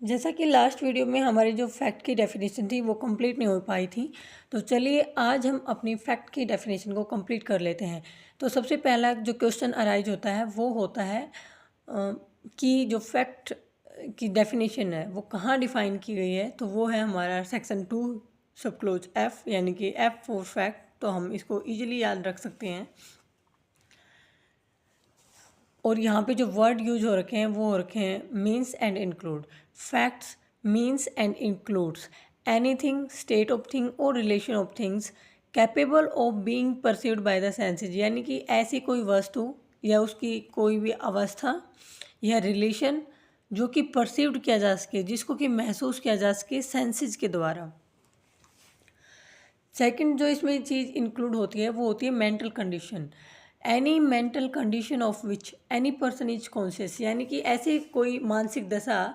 जैसा कि last video में हमारी जो फैक्ट की डेफिनेशन थी वो कंप्लीट नहीं हो पाई थी, तो चलिए आज हम अपनी फैक्ट की डेफिनेशन को कंप्लीट कर लेते हैं। तो सबसे पहला जो क्वेश्चन अराइज होता है वो होता है कि जो फैक्ट की डेफिनेशन है वो कहाँ डिफ़ाइन की गई है। तो वो है हमारा सेक्शन 2 सब क्लोज एफ, यानी कि एफ फॉर फैक्ट। तो हम इसको ईजिली याद रख सकते हैं। और यहाँ पे जो वर्ड यूज हो रखे हैं वो हो रखे हैं means and include. Facts means and includes anything, state of thing और relation of things capable of being perceived by the senses, यानी कि ऐसी कोई वस्तु या उसकी कोई भी अवस्था या रिलेशन जो कि परसीव्ड किया जा सके, जिसको कि महसूस किया जा सके सेंसेज के द्वारा। सेकंड जो इसमें चीज़ इंक्लूड होती है वो होती है mental condition. Any mental condition of which any person is conscious, यानी कि ऐसी कोई मानसिक दशा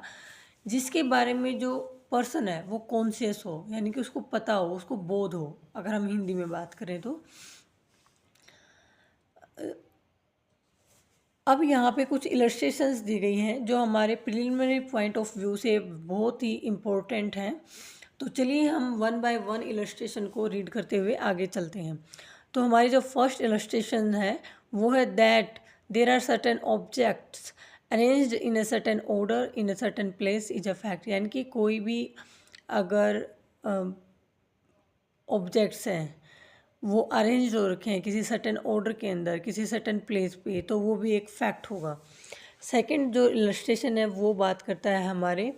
जिसके बारे में जो पर्सन है वो कॉन्शियस हो, यानी कि उसको पता हो, उसको बोध हो, अगर हम हिंदी में बात करें तो। अब यहाँ पे कुछ इलस्ट्रेशंस दी गई हैं जो हमारे प्रिलिमिनरी पॉइंट ऑफ व्यू से बहुत ही इम्पोर्टेंट हैं। तो चलिए हम वन बाय वन इलस्ट्रेशन को रीड करते हुए आगे चलते हैं। तो हमारी जो फर्स्ट इलस्ट्रेशन है वो है that there are certain objects arranged in a certain order in a certain place is a fact, यानी कि कोई भी अगर ऑब्जेक्ट्स हैं वो अरेंज हो रखे हैं किसी सर्टेन ऑर्डर के अंदर, किसी सर्टेन प्लेस पे, तो वो भी एक फैक्ट होगा। सेकंड जो इलस्ट्रेशन है वो बात करता है हमारे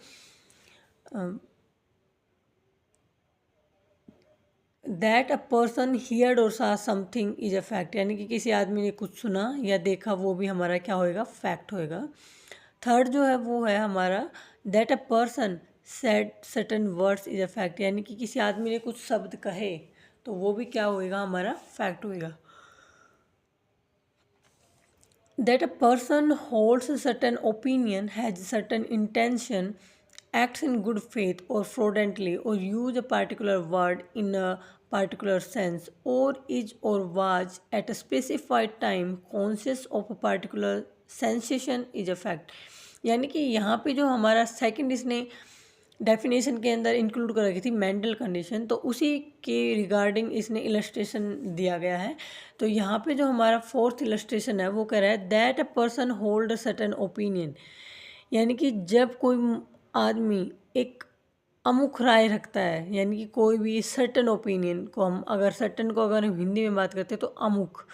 दैट अ पर्सन हियर्ड और सा समथिंग इज अ फैक्ट, यानी कि किसी आदमी ने कुछ सुना या देखा, वो भी हमारा क्या होएगा, फैक्ट होएगा। थर्ड जो है वो है हमारा that a person said certain words is a fact, यानी कि किसी आदमी ने कुछ शब्द कहे तो वो भी क्या होएगा, हमारा फैक्ट होएगा। That a person holds a certain opinion, has a certain intention, acts in good faith or fraudulently, or use a particular word in a particular sense, or is or was at a specified time conscious of a particular sensation is a fact। यानी कि यहाँ पे जो हमारा second इसने definition के अंदर include कर रखी थी मेंटल कंडीशन, तो उसी के रिगार्डिंग इसने इलस्ट्रेशन दिया गया है। तो यहाँ पे जो हमारा फोर्थ इलस्ट्रेशन है वो कह रहा है that a person hold a certain opinion, यानी कि जब कोई आदमी एक अमुख राय रखता है, यानी कि कोई भी सर्टेन ओपिनियन को हम अगर हम हिंदी में बात करते हैं तो अमुख,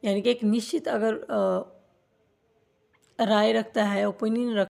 यानी कि एक निश्चित अगर राय रखता है, ओपिनियन